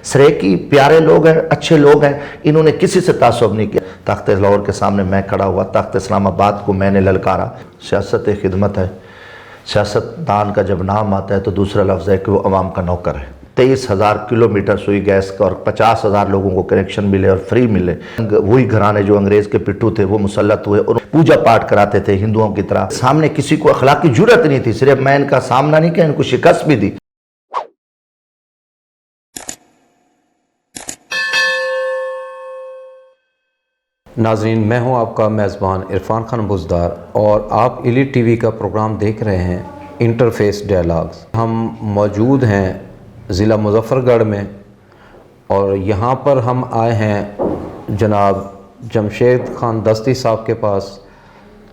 सरेकी प्यारे लोग हैं, अच्छे लोग हैं, इन्होंने किसी से तासुब नहीं किया। तख्त लाहौर के सामने मैं खड़ा हुआ, तख्त इस्लामाबाद को मैंने ललकारा। सियासत एक खिदमत है। सियासतदान का जब नाम आता है तो दूसरा लफ्ज़ है कि वो अवाम का नौकर है। 23,000 किलोमीटर सुई गैस का और 50,000 लोगों को कनेक्शन मिले और फ्री मिले। वही घराने जो अंग्रेज़ के पिट्ठू थे वो मुसल्लत हुए और पूजा पाठ कराते थे हिंदुओं की तरह। सामने किसी को अखलाकी जुर्रत नहीं थी। सिर्फ मैं इनका सामना नहीं किया, इनको शिकस्त भी दी। नाज़रीन, मैं हूं आपका मेज़बान इरफान खान बुज़दार और आप एलीट टीवी का प्रोग्राम देख रहे हैं इंटरफेस डायलॉग्स। हम मौजूद हैं ज़िला मुज़फ़्फ़रगढ़ में और यहाँ पर हम आए हैं जनाब जमशेद खान दस्ती साहब के पास।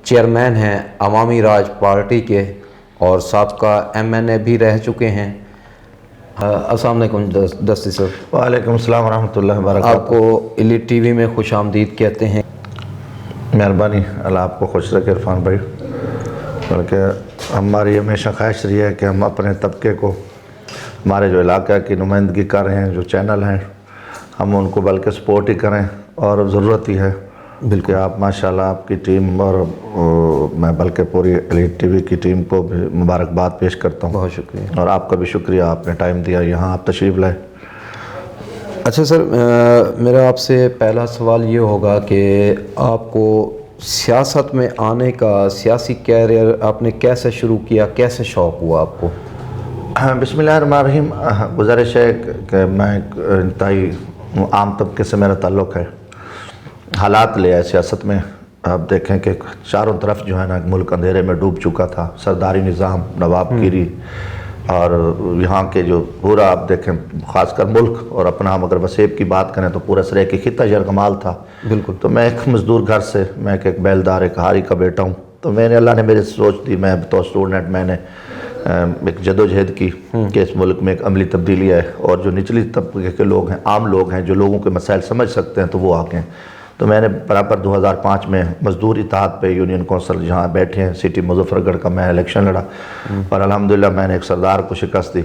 चेयरमैन हैं अवामी राज पार्टी के और साबका MNA भी रह चुके हैं। अस्सलाम वालेकुम दस्ती साहब। वालेकुम अस्सलाम रहमतुल्लाहि व बरकातहू। आपको एलीट टीवी में खुश आमदीद कहते हैं। मेहरबानी, अल्लाह आपको खुश रखे इरफान भाई। बल्कि हमारी हमेशा ख्वाहिश रही है कि हम अपने तबके को, हमारे जो इलाका की नुमाइंदगी कर रहे हैं, जो चैनल हैं, हम उनको बल्कि सपोर्ट ही करें और ज़रूरत ही है। बिल्कुल आप माशाल्लाह, आपकी टीम और मैं बल्कि पूरी एलीट टीवी की टीम को भी मुबारकबाद पेश करता हूँ। बहुत शुक्रिया। और आपका भी शुक्रिया, आपने टाइम दिया, यहाँ आप तशरीफ़ लाए। अच्छा सर, मेरा आपसे पहला सवाल ये होगा कि आपको सियासत में आने का, सियासी कैरियर आपने कैसे शुरू किया, कैसे शौक़ हुआ आपको? बिस्मिल्लाहिर्रहमानिर्रहीम। गुज़ारिश है कि मैं इंतहाई आम तबके से मेरा ताल्लुक़ है। हालात ले आए सियासत में। आप देखें कि चारों तरफ जो है ना मुल्क अंधेरे में डूब चुका था। सरदारी निज़ाम, नवाबगिरी और यहाँ के जो पूरा आप देखें ख़ासकर मुल्क और अपना हम अगर वसेब की बात करें तो पूरा सरे की खिता यरगमाल था। बिल्कुल। तो मैं एक मज़दूर घर से, मैं एक बैलदार, एक हारी का बेटा हूँ। तो मैंने, अल्लाह ने मेरी सोच दी, मैं तो स्टूडेंट, मैंने एक जदोजहद की कि इस मुल्क में एक अमली तब्दीली है और जो निचली तबके के लोग हैं, आम लोग हैं, जो लोगों के मसाइल समझ सकते हैं, तो वो आगे हैं। तो मैंने बराबर 2005 में मज़दूर इत्तेहाद पे यूनियन कौंसिल जहाँ बैठे हैं सिटी मुज़फ़्फ़रगढ़ का मैं इलेक्शन लड़ा और अल्हम्दुलिल्लाह मैंने एक सरदार को शिकस्त दी।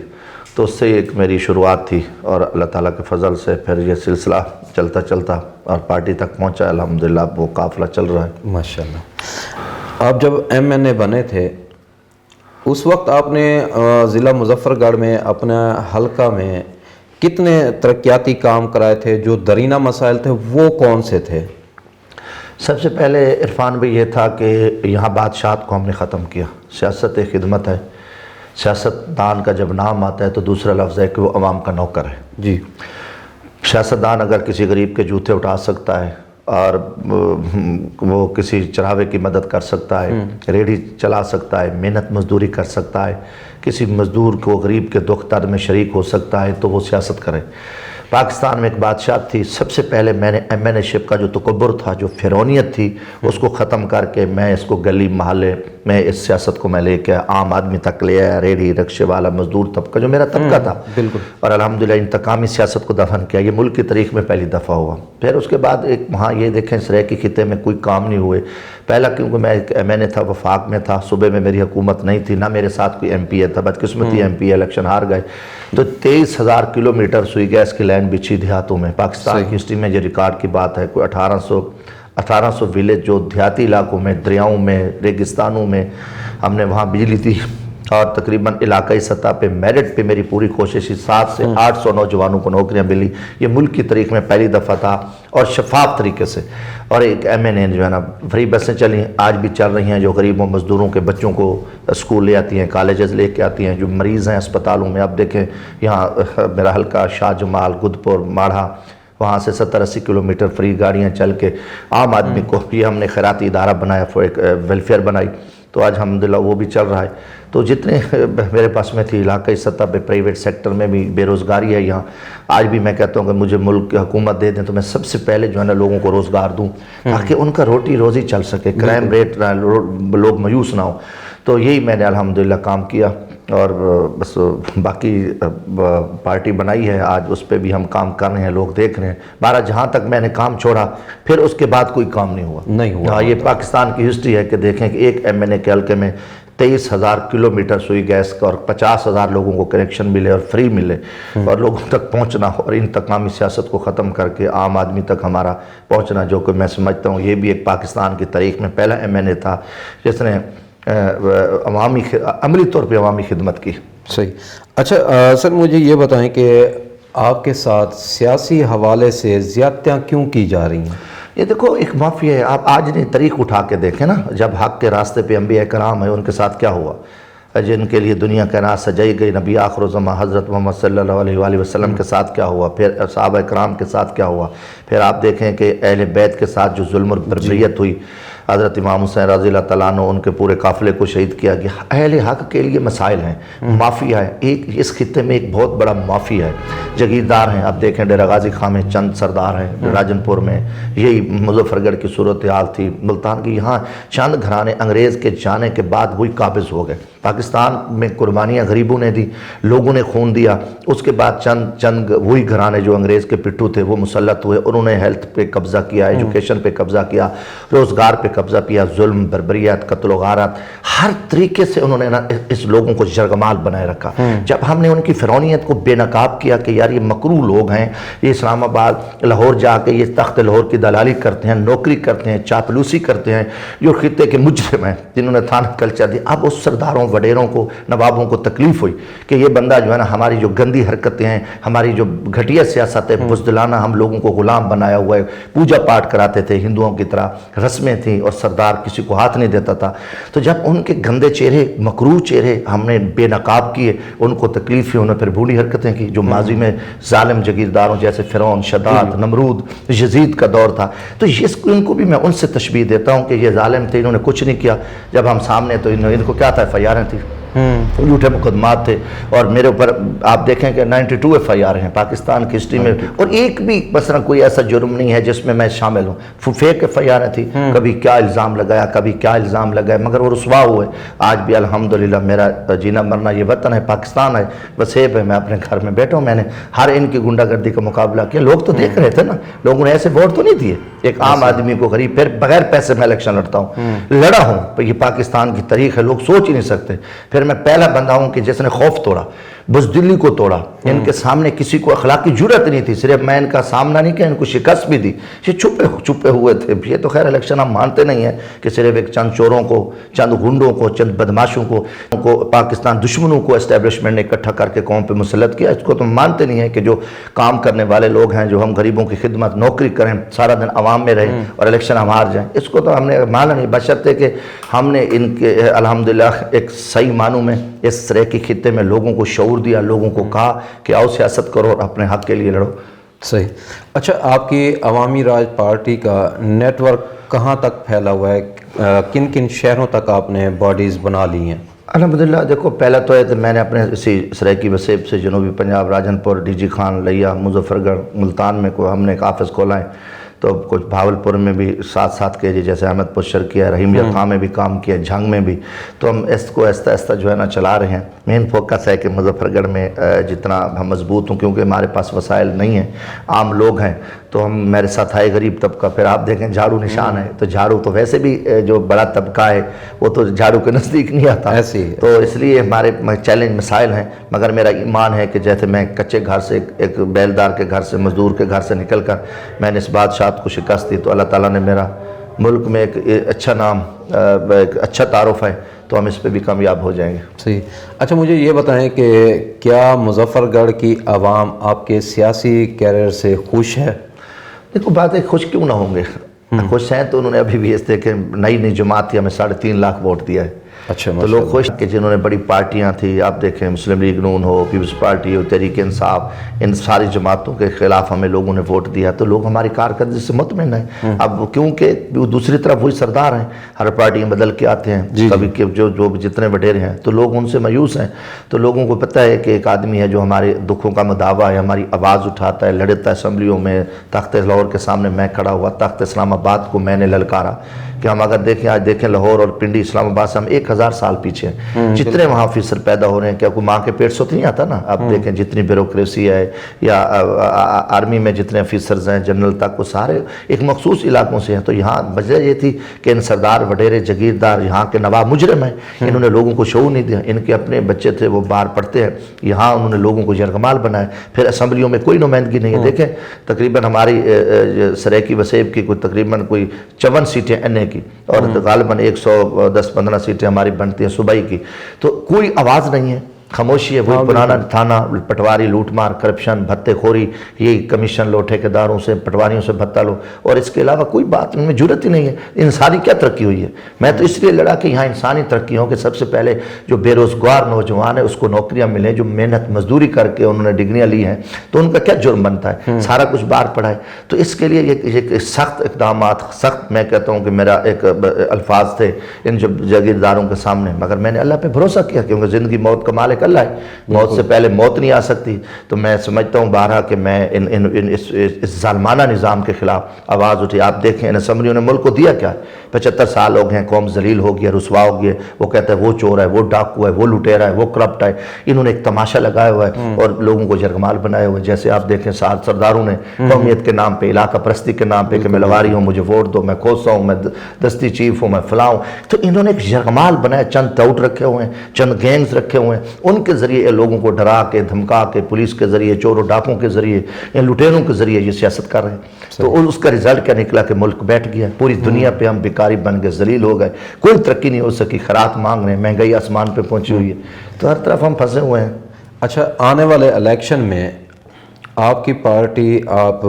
तो उससे एक मेरी शुरुआत थी और अल्लाह ताला के फ़ज़ल से फिर ये सिलसिला चलता चलता और पार्टी तक पहुँचा। अल्हम्दुलिल्लाह वो काफ़िला चल रहा है माशाल्लाह। आप जब MNA बने थे उस वक्त आपने ज़िला मुज़फ़्फ़रगढ़ में अपना हलका में कितने तरक्याती काम कराए थे? जो दरीना मसाइल थे वो कौन से थे? सबसे पहले इरफान भाई ये था कि यहाँ बादशाहत को हमने ख़त्म किया। सियासत एक खिदमत है। सियासतदान का जब नाम आता है तो दूसरा लफ्ज़ है कि वो अवाम का नौकर है। जी। सियासतदान अगर किसी गरीब के जूते उठा सकता है और वो किसी चरावे की मदद कर सकता है, रेडी चला सकता है, मेहनत मजदूरी कर सकता है, किसी मज़दूर को, गरीब के दुख दर्द में शरीक हो सकता है, तो वो सियासत करे। पाकिस्तान में एक बादशाह थी, सबसे पहले मैंने MNA-शिप का जो तकब्बुर था, जो फ़िरौनियत थी, उसको ख़त्म करके मैं इसको गली महल्ले में इस सियासत को मैं लेके आम आदमी तक ले आया। रेडी रिक्शे वाला, मज़दूर तबका, जो मेरा तबका था, बिल्कुल। और अल्हम्दुलिल्लाह इंतकामी सियासत को दफन किया। ये मुल्क की तारीख़ में पहली दफ़ा हुआ। फिर उसके बाद एक वहाँ ये देखें सरे के खिते में कोई काम नहीं हुए। पहला क्योंकि मैं एक MNA था, वफाक में था, सूबे में मेरी हुकूमत नहीं थी, ना मेरे साथ कोई MP था, बदकिस्मती MP इलेक्शन हार गए। तो 23,000 किलोमीटर सुई गैस की लाइन बिछी देहातों में। पाकिस्तान की हिस्ट्री में ये रिकॉर्ड की बात है। कोई 1800 विलेज जो देहाती इलाकों में, दरियाओं में, रेगिस्तानों में हमने वहाँ बिजली दी और तकरीबन इलाकाई सतह पे मेरिट पे मेरी पूरी कोशिश 700 से 800 नौजवानों को नौकरियां मिली। ये मुल्क की तारीख में पहली दफ़ा था और शफाफ तरीके से। और एक MNA जो है ना, फ्री बसें चली, आज भी चल रही हैं, जो गरीबों मज़दूरों के बच्चों को स्कूल ले आती हैं, कॉलेजेस ले के आती हैं, जो मरीज़ हैं अस्पतालों में। अब देखें यहाँ मेरा हल्का शाह जमाल, गुदपुर, माढ़ा, वहाँ से 70-80 किलोमीटर फ्री गाड़ियाँ चल के आम आदमी को, ये हमने खैराती इदारा बनाया, एक वेलफेयर बनाई, तो आज अल्हम्दुलिल्लाह वो भी चल रहा है। तो जितने मेरे पास में थी इलाकाई सतह पे, प्राइवेट सेक्टर में भी बेरोज़गारी है यहाँ। आज भी मैं कहता हूँ कि मुझे मुल्क की हुकूमत दे दें तो मैं सबसे पहले जो है ना लोगों को रोज़गार दूँ ताकि उनका रोटी रोज़ी चल सके, क्राइम रेट लोग मायूस ना हो। तो यही मैंने अल्हम्दुलिल्लाह काम किया और बस बाकी पार्टी बनाई है, आज उस पर भी हम काम कर रहे हैं, लोग देख रहे हैं। 12 जहाँ तक मैंने काम छोड़ा फिर उसके बाद कोई काम नहीं हुआ। नहीं हुआ। हाँ, ये पाकिस्तान की हिस्ट्री है कि देखें कि एक MNA के हल्के में 23,000 किलोमीटर सुई गैस का और 50,000 लोगों को कनेक्शन मिले और फ्री मिले और लोगों तक पहुंचना और इंतकामी सियासत को ख़त्म करके आम आदमी तक हमारा पहुंचना, जो कि मैं समझता हूँ ये भी एक पाकिस्तान की तारीख में पहला MNA था जिसने अमली तौर पर अवामी खिदमत की। सही। अच्छा सर, मुझे ये बताएं कि आपके साथ सियासी हवाले से ज़्यादतियाँ क्यों की जा रही हैं? ये देखो एक माफिया है। आप आज नहीं तारीख उठा के देखें ना, जब हक के रास्ते पे अंबिया कराम है उनके साथ क्या हुआ, जिनके लिए दुनिया कायनात सजाई गई, नबी आखिर-उज़्ज़मा हज़रत मोहम्मद सल्लल्लाहु अलैहि वसल्लम के साथ क्या हुआ, फिर सहाबा कराम के साथ क्या हुआ, फिर आप देखें कि अहले बैत के साथ जो जुल्म और बर्बरियत हुई, हज़रत इमाम हुसैन रज़ी अल्लाह तआला अन्हु उनके पूरे काफ़िले को शहीद किया गया। अहले हक़ के लिए मसाइल हैं, माफिया है। एक इस खित्ते में एक बहुत बड़ा माफिया है, जागीरदार हैं। आप देखें डेरा गाजी खां में चंद सरदार हैं, राजनपुर में यही मुजफ्फरगढ़ की सूरत हाल थी, मुल्तान की, यहाँ चंद घराने अंग्रेज़ के जाने के बाद वही काबिज़ हो गए। पाकिस्तान में कुर्बानियाँ गरीबों ने दी, लोगों ने खून दिया, उसके बाद चंद वही घराने जो अंग्रेज़ के पिट्ठू थे वो मुसल्लत हुए, उन्होंने हेल्थ पे कब्ज़ा किया, एजुकेशन पे कब्ज़ा किया, रोज़गार पे कब्ज़ा किया, जुल्म, बर्बरियत, कत्ल गारत, हर तरीके से उन्होंने ना इस लोगों को जरगमाल बनाए रखा। जब हमने उनकी फ़िरौनियत को बेनकाब किया कि यार ये मकरू लोग हैं, ये इस्लामाबाद लाहौर जाके ये तख्त लाहौर की दलाली करते हैं, नौकरी करते हैं, चापलूसी करते हैं, जो खित्ते के मुजरिम हैं जिन्होंने थाना कल्चर दिया। अब उस सरदारों वडेरों को, नवाबों को तकलीफ़ हुई कि ये बंदा जो है ना हमारी जो गंदी हरकतें हैं, हमारी जो घटिया सियासत है, बुज़दिलाना हम लोगों को ग़ुलाम बनाया हुआ है, पूजा पाठ कराते थे हिंदुओं की तरह, रस्में थी और सरदार किसी को हाथ नहीं देता था। तो जब उनके गंदे चेहरे, मकरूह चेहरे हमने बेनकाब किए, उनको तकलीफ हुई, उन्होंने फिर बुरी हरकतें की जो माजी में जालिम जागीरदारों जैसे फ़िरौन, शद्दाद, नमरूद, यजीद का दौर था। तो इनको भी मैं उनसे तशबीह देता हूँ कि ये जालिम थे, इन्होंने कुछ नहीं किया। जब हम सामने तो इनको क्या था, FIR थी, झूठे मुकदमात थे और मेरे ऊपर आप देखें कि 92 FIR हैं पाकिस्तान की हिस्ट्री में, और एक भी मसलन कोई ऐसा जुर्म नहीं है जिसमें मैं शामिल हूँ। फेक FIR थी, कभी क्या इल्ज़ाम लगाया, कभी क्या इल्ज़ाम लगाया, मगर वो रुसवा हुए। आज भी अल्हम्दुलिल्लाह मेरा जीना मरना ये वतन है, पाकिस्तान है, वसेब है, मैं अपने घर में बैठा हूँ। मैंने हर इनकी गुंडागर्दी का मुकाबला किया। लोग तो देख रहे थे ना, लोगों ने ऐसे वोट तो नहीं दिए एक आम आदमी को, गरीब, फिर बगैर पैसे में इलेक्शन लड़ता हूँ, लड़ा हूँ। ये पाकिस्तान की तारीख है, लोग सोच ही नहीं सकते। फिर मैं पहला बंदा हूं कि जिसने खौफ तोड़ा, बुज़दिली को तोड़ा। इनके सामने किसी को अखलाकी जुर्रत नहीं थी, सिर्फ मैं इनका सामना नहीं किया, इनको शिकस्त भी दी। ये छुपे हुए थे। ये तो खैर इलेक्शन हम मानते नहीं है कि सिर्फ एक चंद चोरों को, चंद गुंडों को, चंद बदमाशों को पाकिस्तान दुश्मनों को एस्टेब्लिशमेंट ने इकट्ठा करके कौम पे मुसल्लत किया। इसको तो मानते नहीं है कि जो काम करने वाले लोग हैं, जो हम गरीबों की खिदमत, नौकरी करें, सारा दिन आवाम में रहें और इलेक्शन हम हार जाएँ, इसको तो हमने माना नहीं। बशर्ते कि हमने इनके अल्हम्दुलिल्लाह एक सही मानों में इस तरह के खित्ते में लोगों को शऊर दिया, लोगों को कहा कि आओ सियासत करो और अपने हक के लिए लड़ो। सही। अच्छा, आपकी अवामी राज पार्टी का नेटवर्क कहाँ तक फैला हुआ है? किन किन शहरों तक आपने बॉडीज़ बना ली हैं? अल्हम्दुलिल्लाह देखो, पहला तो है कि मैंने अपने इसी सरायकी वसेब से जनूबी पंजाब, राजनपुर, DG खान, लिया, मुजफ्फरगढ़, मुल्तान में को हमने एक ऑफिस खोला है। तो कुछ भावलपुर में भी साथ के जैसे अहमदपुर शर किया, रहीमिया खां में भी काम किया, झंग में भी। तो हम इसको आहिस्ता आहिस्ता जो है ना चला रहे हैं। मेन फोकस है कि मुजफ्फरगढ़ में जितना हम मजबूत हों, क्योंकि हमारे पास वसाइल नहीं हैं, आम लोग हैं, तो हम मेरे साथ आए गरीब तबका। फिर आप देखें झाड़ू निशान है, तो झाड़ू तो वैसे भी जो बड़ा तबका है वो तो झाड़ू के नज़दीक नहीं आता, ऐसी तो इसलिए हमारे चैलेंज मसाइल हैं। मगर मेरा ईमान है कि जैसे मैं कच्चे घर से, एक बैलदार के घर से, मजदूर के घर से निकल कर मैंने इस बादशाह को शिकस्त दी, तो अल्लाह ताला ने मेरा मुल्क में एक अच्छा नाम, एक अच्छा तारुफ है, तो हम इस पे भी कामयाब हो जाएंगे। सही। अच्छा, मुझे ये बताएं कि क्या मुजफ्फरगढ़ की आवाम आपके सियासी कैरियर से खुश है? देखो, बात है, खुश क्यों ना होंगे, खुश हैं तो उन्होंने अभी भी इस तरह के नई जमात थी, हमें 3.5 लाख वोट दिया है। अच्छा, तो लोग खुश कि जिन्होंने बड़ी पार्टियां थी, आप देखें मुस्लिम लीग नून हो, पीपल्स पार्टी हो, तहरीक इंसाफ, इन सारी जमातों के खिलाफ हमें लोगों ने वोट दिया, तो लोग हमारी कारकर्दगी से मुतमिन हैं। अब क्योंकि दूसरी तरफ वही सरदार हैं, हर पार्टी में बदल के आते हैं, कभी के जो जितने वडेरे हैं, तो लोग उनसे मायूस हैं। तो लोगों को पता है कि एक आदमी है जो हमारे दुखों का मुदावा है, हमारी आवाज़ उठाता है, लड़ता है असम्बलियों में। तख्त लाहौर के सामने मैं खड़ा हुआ, तख्त इस्लामाबाद को मैंने ललकारा कि हम अगर देखें, आज देखें लाहौर और पिंडी इस्लामाबाद से हम 1000 1000 साल पीछे हैं। जितने वहाँ ऑफिसर पैदा हो रहे हैं, क्या कोई माँ के पेट से तो नहीं आता ना। आप देखें जितनी ब्यूरोक्रेसी है या आर्मी में जितने ऑफिसर्स हैं जनरल तक, वो सारे एक मखसूस इलाकों से हैं। तो यहाँ वजह ये थी कि इन सरदार वडेरे जगीरदार यहाँ के नवाब मुजरिम हैं, इन्होंने लोगों को शो नहीं दिया। इनके अपने बच्चे थे वो बाहर पढ़ते हैं, यहाँ उन्होंने लोगों को यरगमाल बनाया। फिर असम्बलियों में कोई नुमाइंदगी नहीं है। देखें तकरीबन हमारी सरेकी वसेब की कोई तकरीबन कोई 54 सीटें एनए की और गालिबन 110-15 सीटें हमारी बनती हैं सूबाई की। तो कोई आवाज़ नहीं है, खामोशी है। वही पुराना थाना, पटवारी, लूटमार, करप्शन, भत्तेखोरी, यही कमीशन लो, ठेकेदारों से पटवारियों से भत्ता लो, और इसके अलावा कोई बात इनमें जरूरत ही नहीं है। इंसानी क्या तरक्की हुई है? मैं तो इसलिए लड़ा कि यहाँ इंसानी तरक्की हो कि सबसे पहले जो बेरोज़गार नौजवान है उसको नौकरियाँ मिलें, जो मेहनत मजदूरी करके उन्होंने डिग्रियाँ ली हैं, तो उनका क्या जुर्म बनता है? सारा कुछ बाहर पड़ा है। तो इसके लिए ये सख्त इक़दाम, सख्त, मैं कहता हूँ कि मेरा एक अल्फाज थे इन जागीरदारों के सामने, मगर मैंने अल्लाह पे भरोसा किया, क्योंकि ज़िंदगी मौत का मालिक अल्लाह है, मौत से पहले मौत नहीं आ सकती। तो मैं समझता हूँ बारहा कि मैं इस जालमाना निज़ाम के ख़िलाफ़ आवाज़ उठी। आप देखें इन असम्बलियों ने मुल्क को दिया क्या? 75 साल हो गए, कौम जलील हो गया, रुसवा हो गया। वो कहता है वो चोर है, वो डाकू है, वो लुटेरा है, वो करप्ट है। इन्होंने एक तमाशा लगाया हुआ है और लोगों को जरगमाल बनाया हुआ है। जैसे आप देखें सरदारों ने कौमियत के नाम पे, इलाका परस्ती के नाम पे कि मैं लवारी हूँ, मुझे वोट दो, मैं खोसा हूँ, मैं दस्ती चीफ हूँ, मैं फलाऊँ। तो इन्होंने एक जरगमाल बनाया, चंद टाउट रखे हुए हैं, चंद गैंग्स रखे हुए हैं, उनके ज़रिए लोगों को डरा के, धमका के, पुलिस के ज़रिए, चोरों डाकों के ज़रिए, इन लुटेरों के ज़रिए ये सियासत कर रहे हैं। तो उसका रिजल्ट क्या निकला कि मुल्क बैठ गया। पूरी दुनिया पे हम भिखारी बन गए, जलील हो गए, कोई तरक्की नहीं हो सकी, खैरात मांग रहे हैं, महंगाई आसमान पे पहुंची हुई है। तो हर तरफ हम फंसे हुए हैं। अच्छा, आने वाले इलेक्शन में आपकी पार्टी, आप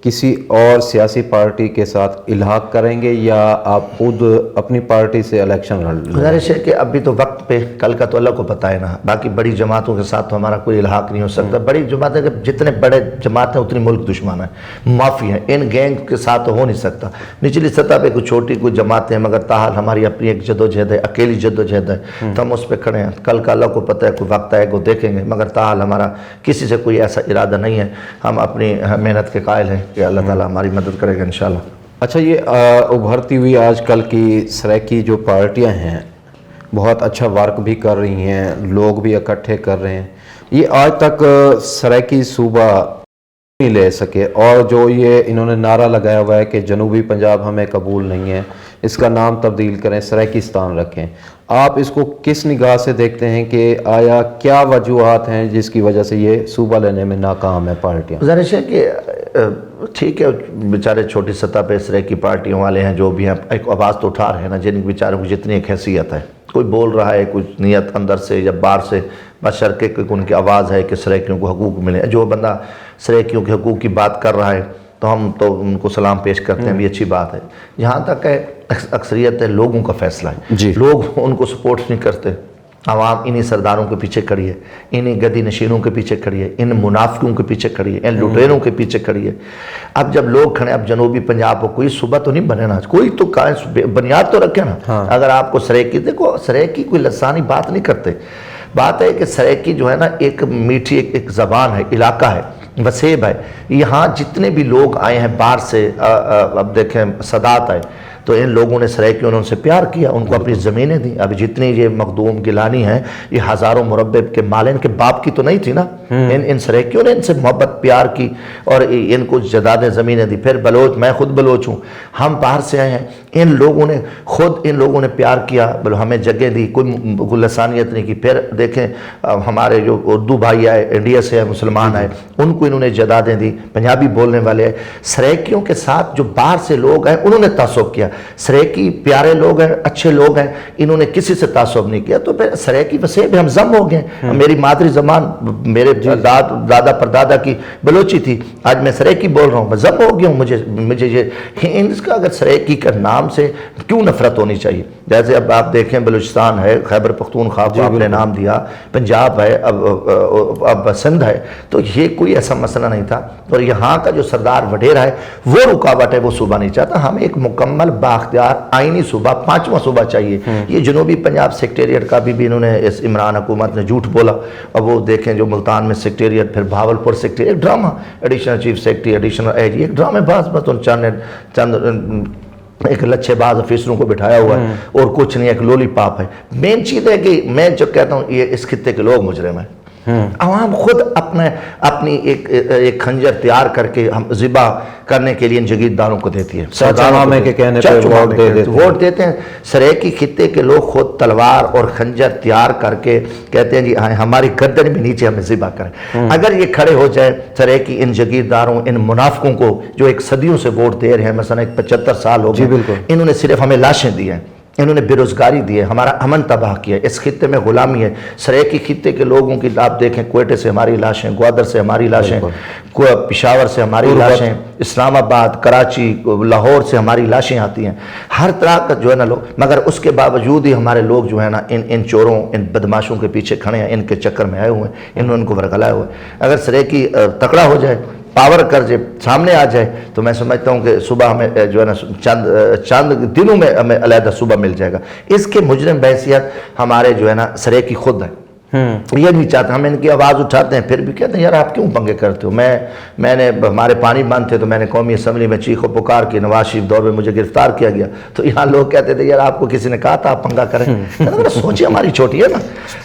किसी और सियासी पार्टी के साथ इल्हाक करेंगे या आप खुद अपनी पार्टी से इलेक्शन लड़ लेंगे? गुजारिश है कि अभी तो वक्त पे, कल का तो अल्लाह को पता है ना। बाकी बड़ी जमातों के साथ तो हमारा कोई इल्हाक नहीं हो सकता। बड़ी जमातें, जितने बड़े जमातें उतनी मुल्क दुश्मन है, माफ़ी है, इन गैंग के साथ तो हो नहीं सकता। निचली सतह पे कुछ छोटी कुछ जमातें हैं, मगर ताहाल हमारी अपनी एक जदोजहद है, अकेली जदोजहद है, तो हम उस पर खड़े हैं। कल का अल्लाह को पता है, कोई वक्त आएगा देखेंगे, मगर ताहाल हमारा किसी से कोई ऐसा इरादा नहीं है। हम अपनी मेहनत के कायल हैं कि अल्लाह ताला हमारी मदद करेगा इंशाल्लाह। अच्छा, ये उभरती हुई आजकल की सराकी जो पार्टियां हैं बहुत अच्छा वर्क भी कर रही हैं, लोग भी इकट्ठे कर रहे हैं। ये आज तक सराकी सूबा नहीं ले सके, और जो ये इन्होंने नारा लगाया हुआ है कि जनूबी पंजाब हमें कबूल नहीं है, इसका नाम तब्दील करें, सराकीस्तान रखें। आप इसको किस निगाह से देखते हैं कि आया क्या वजूहात हैं जिसकी वजह से ये सूबा लेने में नाकाम है पार्टियाँ? गुजारिश है कि ठीक है, बेचारे छोटी सतह पे सराकी पार्टियों वाले हैं, जो भी हैं, एक आवाज़ तो उठा रहे हैं ना, जिन बेचारों को जितनी एक हैसियत है। कोई बोल रहा है, कुछ नियत अंदर से या बाहर से, बशर्ते कि उनकी आवाज़ है कि सराकियों को हकूक़ मिले। जो बंदा सराकियों के हकूक़ की बात कर रहा है तो हम तो उनको सलाम पेश करते हैं, भी अच्छी बात है। जहाँ तक है अक्सरियत है, लोगों का फैसला है, लोग उनको सपोर्ट नहीं करते। आवाम इन्हीं सरदारों के पीछे खड़ी है, इन्हीं गदी नशीनों के पीछे खड़ी है, इन मुनाफिकों के पीछे खड़ी है, इन लुटेरों के पीछे खड़ी है। अब जब लोग खड़े, अब जनूबी पंजाब को कोई सूबा तो नहीं बने ना, कोई तो बुनियाद तो रखे ना। हाँ। अगर आपको सराकी, देखो सराकी कोई लसानी बात नहीं करते, बात है कि सराकी जो है ना एक मीठी एक ज़बान है, इलाका है, वसेब है। यहाँ जितने भी लोग आए हैं बाहर से, अब देखें सदात आए, तो इन लोगों ने सराकी, उनसे प्यार किया, उनको अपनी ज़मीनें दी। अभी जितनी ये मखदूम गिलानी है, ये हज़ारों मुरब्बे के माल इनके बाप की तो नहीं थी ना। इन सराकियों ने इनसे मोहब्बत प्यार की और इनको जदादें ज़मीनें दी। फिर बलोच, मैं खुद बलोच हूँ, हम बाहर से आए हैं, इन लोगों ने खुद, इन लोगों ने प्यार किया, बोलो हमें जगह दी, कोई लसानियत नहीं की। फिर देखें हमारे जो उर्दू भाई आए, इंडिया से आए, मुसलमान आए, उनको इन्होंने जदादें दी, पंजाबी बोलने वाले आए। सराकियों के साथ जो बाहर से लोग हैं उन्होंने तासुब किया। सराकी प्यारे लोग हैं, अच्छे लोग हैं, इन्होंने किसी से तासुब नहीं किया। तो फिर सराकी वसेब हम जम हो गए। मेरी मादरी ज़बान, मेरे दादा परदादा की बलोची थी, आज मैं सराकी बोल रहा हूँ, मैं जम हो गया हूँ। मुझे ये इसका, अगर सराकी का नाम से क्यों नफरत होनी चाहिए? जैसे अब आप देखें बलूचिस्तान है, खैबर पख्तूनख्वा को आपने नाम दिया, पंजाब है, अब सिंध है, तो ये कोई ऐसा मसला नहीं था। और यहाँ का जो सरदार वडेरा है वो रुकावट है, वो सूबा नहीं चाहता। हमें एक मुकम्मल बाख्तियार आईनी सूबा, 5वां सूबा चाहिए। ये जनूबी पंजाब सेक्रेटेरिएट का भी इन्होंने, इस इमरान हुकूमत ने झूठ बोला। अब वो देखें जो मुल्तान में सेक्रेटेरिएट, फिर Bahawalpur secretariat, drama, additional chief secretary, additional AG, एक ड्रामे बाज, बस चंद ایک لچھے باز افیسروں کو بٹھایا ہوا ہے اور کچھ نہیں، ایک لولی پاپ ہے۔ مین چیز ہے کہ میں جو کہتا ہوں یہ اس خطے کے لوگ مجرم ہیں۔ عوام خود اپنی ایک خنجر تیار کر کے ہم ذبح کرنے کے لیے ان جگیرداروں کو دیتی ہے، چچامامے کے کہنے پہ ووٹ دیتے ہیں۔ سریکی خطے کے لوگ خود تلوار اور خنجر تیار کر کے کہتے ہیں جی ہماری گردن بھی نیچے ہمیں ذبح کریں۔ اگر یہ کھڑے ہو جائے سریکی ان جگیرداروں، ان منافقوں کو جو ایک صدیوں سے ووٹ دے رہے ہیں، مثلا ایک 75 سال ہو گئے، انہوں نے صرف ہمیں لاشیں دی ہیں، انہوں نے بے روزگاری دی ہے، ہمارا امن تباہ کیا ہے، اس خطے میں غلامی ہے۔ سریکی خطے کے لوگوں کی آپ دیکھیں، کوئٹے سے ہماری لاشیں، گوادر سے ہماری لاشیں، پشاور سے ہماری لاشیں، اسلام آباد، کراچی، لاہور سے ہماری لاشیں آتی ہیں، ہر طرح کا جو ہے نا لوگ، مگر اس کے باوجود ہی ہمارے لوگ جو ہے نا ان چوروں، ان بدماشوں کے پیچھے کھڑے ہیں، ان کے چکر میں آئے ہوئے ہیں، انہوں نے ان کو ورگلائے ہوئے ہیں۔ اگر سریکی تکڑا ہو جائے، پاور کر جائے، سامنے آ جائے، تو میں سمجھتا ہوں کہ صبح ہمیں جو ہے نا چند دنوں میں ہمیں علیحدہ صبح مل جائے گا۔ اس کے مجرم بحیثیت ہمارے جو ہے نا سریکی خود ہیں، یہ نہیں چاہتے، ہم ان کی آواز اٹھاتے ہیں، پھر بھی کہتے ہیں یار آپ کیوں پنگے کرتے ہو؟ میں نے ہمارے پانی بند تھے تو میں نے قومی اسمبلی میں چیخ و پکار کی، نواز شریف دور میں مجھے گرفتار کیا گیا، تو یہاں لوگ کہتے تھے یار آپ کو کسی نے کہا تھا آپ پنگا کریں؟ سوچیں ہماری چھوٹی ہے نا،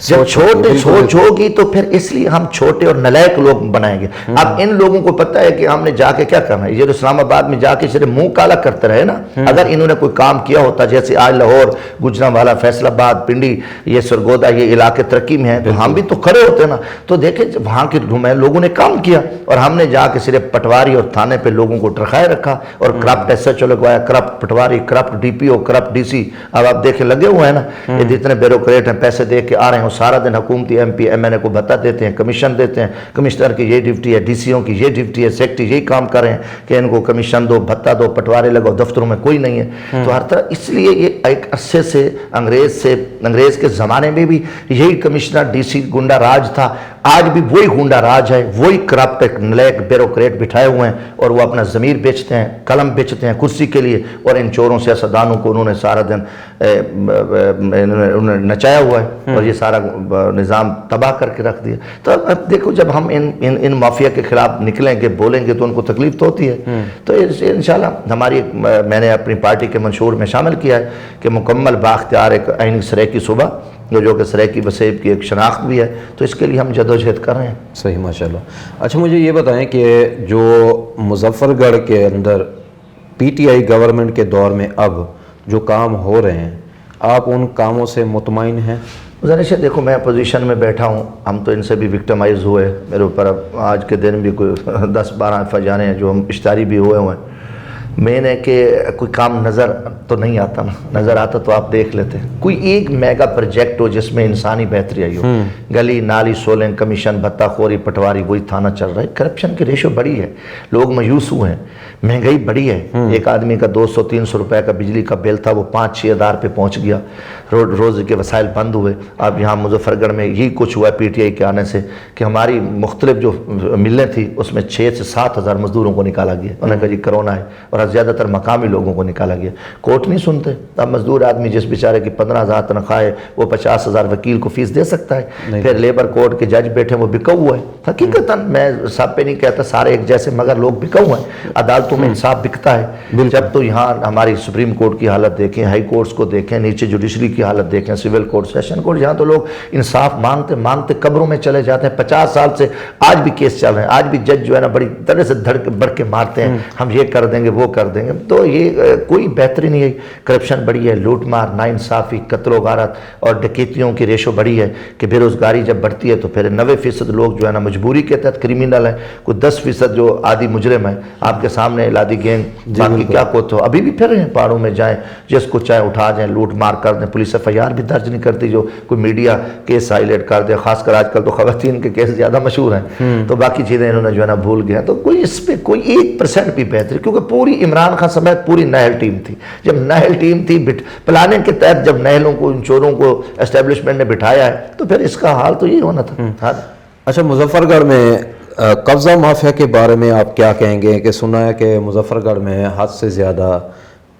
جب چھوٹے سوچ ہوگی تو پھر اس لیے ہم چھوٹے اور نلائق لوگ بنائیں گے۔ اب ان لوگوں کو پتہ ہے کہ ہم نے جا کے کیا کرنا ہے، یہ جو اسلام آباد میں جا کے صرف منہ کالا کرتے رہے نا، اگر انہوں نے کوئی کام کیا ہوتا جیسے آج لاہور، گجرانوالہ، فیصل آباد، پنڈی، یہ سرگودا، یہ علاقے ترقی میں ہیں، تو ہم بھی تو کھڑے ہوتے ہیں نا۔ تو دیکھیں وہاں کے لوگوں نے کام کیا اور ہم نے جا کے صرف پٹواری اور تھانے پہ لوگوں کو ٹرکھائے رکھا اور کرپٹ ایس ایچ او لگوایا، corrupt patwari, corrupt D P O, corrupt D C. اب آپ دیکھیں لگے ہوئے ہیں نا، یہ جتنے بیوروکریٹ ہیں پیسے دے کے آ رہے ہیں، سارا دن حکومتی ایم پی ایم این اے کو بھتہ دیتے ہیں، کمیشن دیتے ہیں، کمشنر کی یہ ڈیوٹی ہے، ڈی سی او کی یہ ڈیوٹی ہے، سیکٹری یہی کام کر رہے ہیں کہ ان کو کمیشن دو، بھتہ دو، پٹوارے لگاؤ، دفتروں میں کوئی نہیں ہے۔ تو ہر طرح اس لیے یہ ایک عرصے سے انگریز کے زمانے میں بھی یہی کمشنر ڈی سی گنڈا راج تھا، آج بھی وہی گنڈا راج ہے، وہی کرپٹ نلیک بیوروکریٹ بٹھائے ہوئے ہیں اور وہ اپنا ضمیر بیچتے ہیں، قلم بیچتے ہیں کرسی کے لیے، اور ان چوروں سیاستدانوں کو انہوں نے سارا دن انہوں نے نچایا ہوا ہے اور یہ سارا نظام تباہ کر کے رکھ دیا۔ تو اب دیکھو جب ہم ان مافیا کے خلاف نکلیں گے، بولیں گے تو ان کو تکلیف تو ہوتی ہے۔ تو انشاءاللہ ہماری میں نے اپنی پارٹی کے منشور میں شامل کیا ہے کہ مکمل بااختیار ایک آئینی سریکی صوبہ، جو کہ سریکی وسیب کی ایک شناخت بھی ہے، تو اس کے لیے ہم جدوجہد کر رہے ہیں۔ صحیح، ماشاءاللہ۔ اچھا مجھے یہ بتائیں کہ جو مظفر گڑھ کے اندر پی ٹی آئی گورنمنٹ کے دور میں اب جو کام ہو رہے ہیں، آپ ان کاموں سے مطمئن ہیں؟ گزارش ہے، دیکھو میں اپوزیشن میں بیٹھا ہوں، ہم تو ان سے بھی وکٹمائز ہوئے، میرے اوپر اب آج کے دن بھی کوئی 10-12 فجانے ہیں جو ہم اشتہاری بھی ہوئے ہیں۔ میں نے کہ کوئی کام نظر تو نہیں آتا نا، نظر آتا تو آپ دیکھ لیتے، کوئی ایک میگا پروجیکٹ ہو جس میں انسانی بہتری آئی ہو، گلی نالی سولنگ کمیشن بھتہ خوری پٹواری وہی تھانہ چل رہا ہے، کرپشن کی ریشو بڑی ہے، لوگ مایوس ہوئے ہیں، مہنگائی بڑی ہے، ایک آدمی کا 200-300 روپے کا بجلی کا بل تھا وہ 5-6 ہزار پہ پہنچ گیا، روز کے وسائل بند ہوئے۔ اب یہاں مظفر گڑھ میں یہی کچھ ہوا پی ٹی آئی کے آنے سے کہ ہماری مختلف جو ملیں تھی اس میں 6 سے 7 ہزار مزدوروں کو نکالا گیا، انہوں نے کہا جی کرونا ہے، اور زیادہ تر مقامی لوگوں کو نکالا گیا۔ کورٹ نہیں سنتے، اب مزدور آدمی جس بیچارے کی 15,000 تنخواہ ہے وہ 50,000 وکیل کو فیس دے سکتا ہے، پھر لیبر کورٹ کے جج بیٹھے وہ بکا ہوا ہے۔ حقیقتاً میں سب پہ نہیں کہتا سارے ایک جیسے، مگر لوگ بکا ہوئے ہیں، عدالتوں میں انصاف بکتا ہے۔ جب تو یہاں ہماری سپریم کورٹ کی حالت دیکھیں، ہائی کورٹس کو دیکھیں، نیچے جوڈیشری کی حالت دیکھیں، سول کورٹ، سیشن کورٹ، یہاں تو لوگ انصاف مانگتے مانگتے قبروں میں چلے جاتے ہیں۔ 50 سال سے آج بھی کیس چل رہے ہیں، آج بھی جج جو ہے نا بڑی طرح سے بڑھ کے مارتے ہیں، ہم یہ کر دیں گے وہ کر دیں گے۔ تو یہ کوئی بہتری نہیں ہے، کرپشن بڑی ہے، لوٹ مار، ناانصافی، قتل و غارت اور ڈکیتیوں کی ریشو بڑی ہے کہ بے روزگاری جب بڑھتی ہے تو پھر 90% لوگ جو ہے نا مجبوری کے تحت کرمینل ہیں، کوئی 10% جو عادی مجرم ہیں۔ آپ کے سامنے لادی گینگ باقی کیا کوت ہو، ابھی بھی پھر رہے ہیں پہاڑوں میں، جائیں جس کو چاہے اٹھا جائیں، لوٹ مار کر دیں، پولیس ایف آئی آر بھی درج نہیں کرتی، جو کوئی میڈیا کیس ہائیلائٹ کر دے، خاص کر آج کل تو خواتین کے کیس زیادہ مشہور ہیں، تو باقی چیزیں انہوں نے جو ہے نا بھول گیا۔ تو کوئی اس پہ کوئی 1% بھی بہتری، کیونکہ پوری عمران خان سمیت پوری نہل ٹیم تھی، جب نہل ٹیم تھی پلاننگ کے تحت جب نہلوں کو ان چوروں کو اسٹیبلشمنٹ نے بٹھایا ہے تو پھر اس کا حال تو یہ ہونا تھا۔ اچھا مظفر گڑھ میں قبضہ مافیا کے بارے میں آپ کیا کہیں گے کہ سنا ہے کہ مظفر گڑھ میں حد سے زیادہ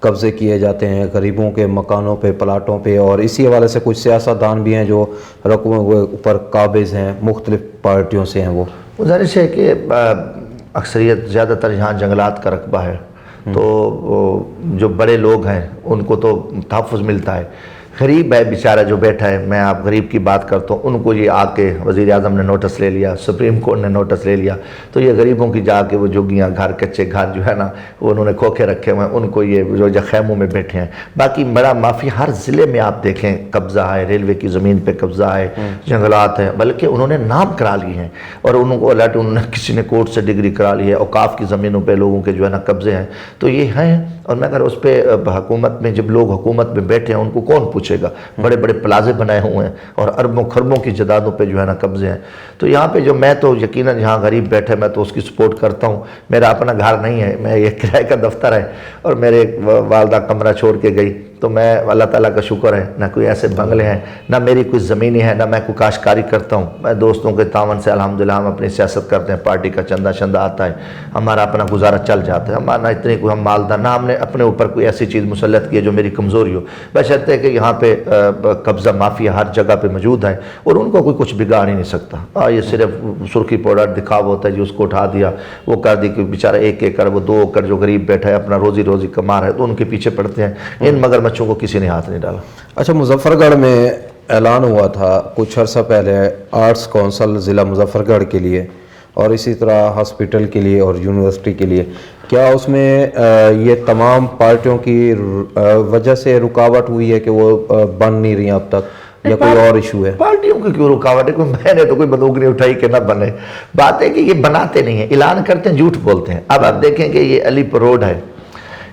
قبضے کیے جاتے ہیں غریبوں کے مکانوں پہ، پلاٹوں پہ، اور اسی حوالے سے کچھ سیاستدان بھی ہیں جو رقموں کے اوپر قابض ہیں، مختلف پارٹیوں سے ہیں وہ؟ گزارش ہے کہ اکثریت زیادہ تر یہاں جنگلات کا رقبہ ہے، تو جو بڑے لوگ ہیں ان کو تو تحفظ ملتا ہے. غریب ہے بیچارہ جو بیٹھا ہے, میں آپ غریب کی بات کرتا ہوں, ان کو یہ آ کے وزیر اعظم نے نوٹس لے لیا, سپریم کورٹ نے نوٹس لے لیا, تو یہ غریبوں کی جا کے وہ جھگیاں گھر, کچے گھر جو ہے نا وہ انہوں نے کھوکھے رکھے ہوئے ہیں, ان کو یہ جو خیموں میں بیٹھے ہیں. باقی بڑا معافی ہر ضلع میں آپ دیکھیں قبضہ ہے, ریلوے کی زمین پہ قبضہ ہے, جنگلات ہیں, بلکہ انہوں نے نام کرا لیے ہیں, اور انہوں نے کسی نے کورٹ سے ڈگری کرا لی ہے, اوقاف کی زمینوں پہ لوگوں کے جو ہے نا قبضے ہیں. تو یہ ہیں, اور مگر اس پہ حکومت میں جب لوگ حکومت میں بیٹھے ہیں ان کو کون پوچھے گا؟ بڑے بڑے پلازے بنائے ہوئے ہیں اور اربوں خربوں کی جائیدادوں پہ جو ہے نا قبضے ہیں. تو یہاں پہ جو میں تو یقیناً یہاں غریب بیٹھے میں تو اس کی سپورٹ کرتا ہوں. میرا اپنا گھر نہیں ہے, میں یہ کرائے کا دفتر ہے, اور میرے والدہ کمرہ چھوڑ کے گئی, تو میں اللہ تعالیٰ کا شکر ہے نہ کوئی ایسے بنگلے ہیں, نہ میری کوئی زمینیں ہیں, نہ میں کوئی کاشتکاری کرتا ہوں. میں دوستوں کے تعاون سے الحمدللہ ہم اپنی سیاست کرتے ہیں, پارٹی کا چندہ آتا ہے, ہمارا اپنا گزارا چل جاتا ہے. ہمارا اتنے کوئی ہم مالدار نہ, ہم نے اپنے اوپر کوئی ایسی چیز مسلط کی ہے جو میری کمزوری ہو. بشرطے کہ یہاں پہ قبضہ مافیا ہر جگہ پہ موجود ہے, اور ان کو کوئی کچھ بگاڑ ہی نہیں سکتا. یہ صرف سرخی پاؤڈر دکھاوا ہوتا ہے جی, اس کو اٹھا دیا, وہ کر دی کہ بیچارہ 1 ایکڑ وہ 2 ایکڑ جو غریب بیٹھا ہے اپنا روزی کما رہا ہے, تو ان کے پیچھے پڑتے ہیں. ان مگر مچھوں کو کسی نے ہاتھ نہیں ڈالا. اچھا, مظفر گڑھ میں اعلان ہوا تھا کچھ عرصہ پہلے آرٹس کونسل ضلع مظفر گڑھ کے لیے, اور اسی طرح ہاسپٹل کے لیے اور یونیورسٹی کے لیے. کیا اس میں یہ تمام پارٹیوں کی وجہ سے رکاوٹ ہوئی ہے کہ وہ بن نہیں رہی اب تک, یا کوئی اور ایشو ہے؟ پارٹیوں کی کیوں رکاوٹ ہے؟ کوئی میں نے تو کوئی بندوق نہیں اٹھائی کہ نہ بنے. بات ہے کہ یہ بناتے نہیں ہیں, اعلان کرتے ہیں, جھوٹ بولتے ہیں. اب آپ دیکھیں کہ یہ علی پور روڈ ہے,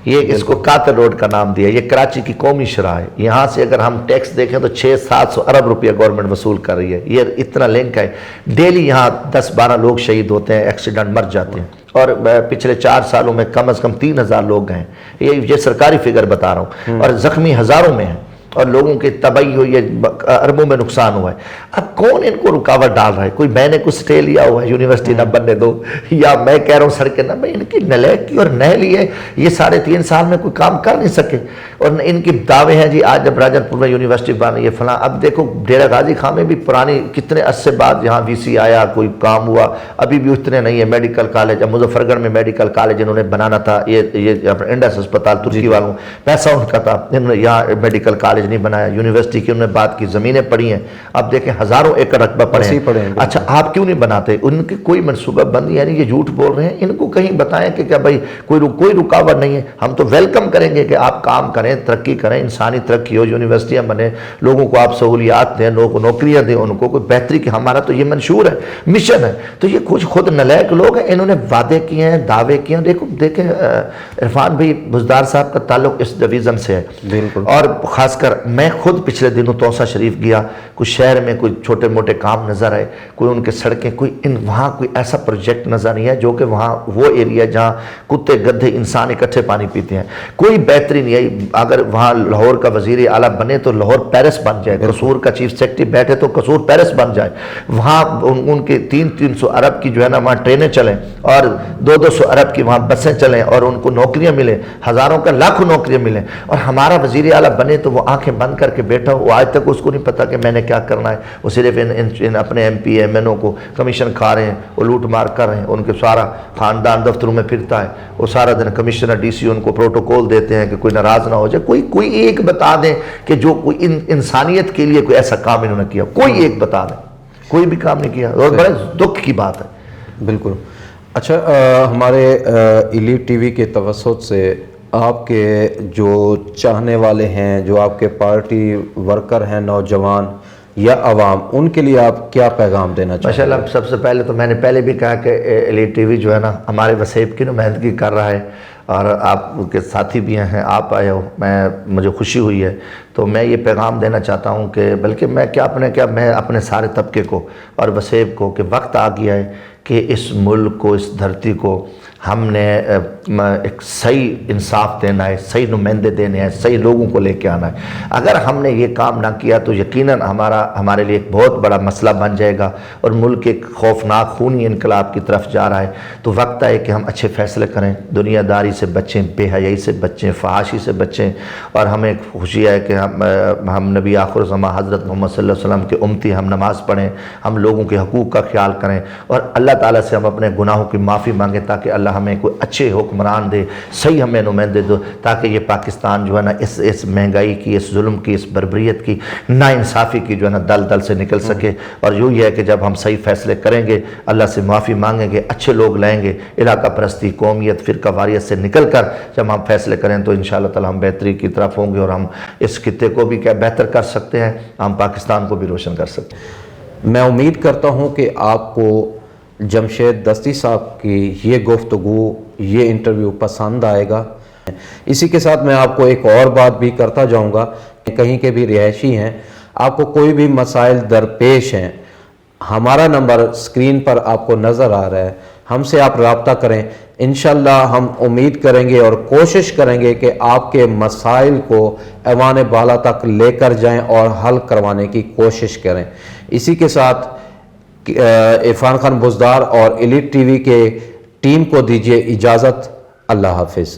یہ اس کو قاتل روڈ کا نام دیا. یہ کراچی کی قومی شرح ہے. یہاں سے اگر ہم ٹیکس دیکھیں تو 600-700 ارب روپیہ گورنمنٹ وصول کر رہی ہے. یہ اتنا لنک ہے. ڈیلی یہاں 10-12 لوگ شہید ہوتے ہیں, ایکسیڈنٹ مر جاتے ہیں, اور پچھلے 4 سالوں میں کم از کم 3000 لوگ ہیں. یہ سرکاری فگر بتا رہا ہوں, اور زخمی ہزاروں میں ہیں, اور لوگوں کی تباہی ہوئی ہے, اربوں میں نقصان ہوا ہے. اب کون ان کو رکاوٹ ڈال رہا ہے؟ کوئی میں نے کچھ سٹے لیا ہوا ہے یونیورسٹی نہ بننے دو, یا میں کہہ رہا ہوں سڑکیں نہ, میں ان کی نلیک کی اور نہلی ہے, یہ 3.5 سال میں کوئی کام کر نہیں سکے. اور ان کی دعوے ہیں جی آج جب راجن پور میں یونیورسٹی بن رہی ہے فلاں. اب دیکھو ڈیرہ غازی خان میں بھی پرانی کتنے عرصے بعد یہاں وی سی آیا, کوئی کام ہوا, ابھی بھی اتنے نہیں ہے. میڈیکل کالج, اب مظفر گڑھ میں میڈیکل کالج انہوں نے بنانا تھا, یہ انڈس ہسپتال ترکی والوں, پیسہ ان کا تھا, انہوں نے یہاں میڈیکل کالج نہیں بنایا. یونیورسٹی کی انہوں نے بات کی, زمینیں پڑی ہیں, اب دیکھیں ہزاروں ایکڑ رقبہ پڑے ہیں. اچھا, آپ کیوں نہیں بناتے؟ ان کی کوئی منصوبہ بندی, یعنی یہ جھوٹ بول رہے ہیں. ان کو کہیں بتائیں کہ کیا بھائی کوئی رکاوٹ نہیں ہے, ہم تو ویلکم کریں گے کہ آپ کام کریں, ترقی کریں, انسانی ترقی ہو, یونیورسٹیاں بنے, لوگوں کو آپ سہولیات دیں, لوگوں کو نوکریاں دیں, ان کو کوئی بہتری کی. ہمارا تو یہ منشور ہے, مشن ہے. تو یہ کچھ خود نلائق لوگ ہیں, انہوں نے وعدے کیے ہیں, دعوے کیے ہیں. دیکھیں عرفان بھائی بزدار صاحب کا تعلق اس ڈویژن سے ہے, بالکل, اور خاص کر میں خود پچھلے دنوں توسا شریف گیا. کچھ شہر میں کوئی چھوٹے موٹے کام نظر آئے, کوئی ان کے سڑکیں, وہاں کوئی ایسا پروجیکٹ نظر نہیں ہے جو کہ وہاں وہ ایریا جہاں کتے گدھے انسان اکٹھے پانی پیتے ہیں, کوئی بہتری نہیں ہے. اگر وہاں لاہور کا وزیر اعلیٰ بنے تو لاہور پیرس بن جائے, قصور کا چیف سیکرٹری بیٹھے تو قصور پیرس بن جائے. وہاں ان کے 300 ارب کی جو ہے نا وہاں ٹرینیں چلیں, اور 200 ارب کی وہاں بسیں چلیں, اور ان کو نوکریاں ملیں, ہزاروں کا لاکھوں نوکریاں ملیں. اور ہمارا وزیر اعلیٰ بنے تو وہ آنکھیں بند کر کے بیٹھا, وہ آج تک اس کو نہیں پتا کہ میں نے کیا کرنا ہے. وہ صرف ان اپنے ایم پی ایم این او کو کمیشن کھا رہے ہیں, وہ لوٹ مار کر رہے ہیں, ان کے سارا خاندان دفتروں میں پھرتا ہے, وہ سارا دن کمشنر ڈی سی ان کو پروٹوکول دیتے ہیں کہ کوئی ناراض نہ ہو جائے. کوئی ایک بتا دیں کہ جو کوئی انسانیت کے لیے کوئی ایسا کام انہوں نے کیا, کوئی ایک بتا دیں. کوئی بھی کام نہیں کیا, اور بڑے دکھ کی بات ہے. بالکل. اچھا, ہمارے ایلیٹ ٹی وی کے توسط سے آپ کے جو چاہنے والے ہیں, جو آپ کے پارٹی ورکر ہیں, نوجوان یا عوام, ان کے لیے آپ کیا پیغام دینا چاہتے ہیں؟ ماشاءاللہ, سب سے پہلے تو میں نے پہلے بھی کہا کہ ایلیٹ ٹی وی جو ہے نا ہمارے وسیب کی نمائندگی کر رہا ہے, اور آپ کے ساتھی بھی ہیں, آپ آئے ہو, مجھے خوشی ہوئی ہے. تو میں یہ پیغام دینا چاہتا ہوں کہ بلکہ میں اپنے سارے طبقے کو اور وسیب کو کہ وقت آ گیا ہے کہ اس ملک کو, اس دھرتی کو ہم نے ایک صحیح انصاف دینا ہے, صحیح نمائندے دینے ہیں, صحیح لوگوں کو لے کے آنا ہے. اگر ہم نے یہ کام نہ کیا تو یقیناً ہمارے لیے ایک بہت بڑا مسئلہ بن جائے گا, اور ملک ایک خوفناک خونی انقلاب کی طرف جا رہا ہے. تو وقت ہے کہ ہم اچھے فیصلے کریں, دنیا داری سے بچیں, بے حیائی سے بچیں, فحاشی سے بچیں. اور ہمیں خوشی ہے کہ ہم نبی آخر الزماں حضرت محمد صلی اللہ علیہ وسلم کے امتی, ہم نماز پڑھیں, ہم لوگوں کے حقوق کا خیال کریں, اور اللہ تعالیٰ سے ہم اپنے گناہوں کی معافی مانگیں تاکہ اللہ हमें कोई अच्छे हुक्मरान दे, सही हमें नुमाइंदे दो, ताकि ये पाकिस्तान जो है ना इस महंगाई की, इस जुल्म की, इस बर्बरियत की, नाइंसाफ़ी की जो है ना दल दल से निकल सके। और यूँ ही है कि जब हम सही फैसले करेंगे, अल्लाह से माफ़ी मांगेंगे, अच्छे लोग लाएंगे, इलाका परस्ती, कौमियत, फ़िरका वारियत से निकल कर जब हम फैसले करें तो इंशाअल्लाह ताला हम बेहतरी की तरफ होंगे और हम इस खित्ते को भी क्या बेहतर कर सकते हैं, हम पाकिस्तान को भी रोशन कर सकते हैं। मैं उम्मीद करता हूँ कि आपको जमशेद दस्ती साहब की ये गुफ्तगू, ये इंटरव्यू पसंद आएगा। इसी के साथ मैं आपको एक और बात भी करता जाऊँगा, कहीं के भी रिहायशी हैं, आपको कोई भी मसाइल दरपेश हैं, हमारा नंबर स्क्रीन पर आपको नज़र आ रहा है, हमसे आप रब्ता करें। इंशाल्लाह हम उम्मीद करेंगे और कोशिश करेंगे कि आपके मसाइल को ऐवान बाला तक लेकर जाएं और हल करवाने की कोशिश करें। इसी के साथ इरफान खान बुज़दार और एलीट टीवी के टीम को दीजिए इजाज़त। अल्लाह हाफिज़।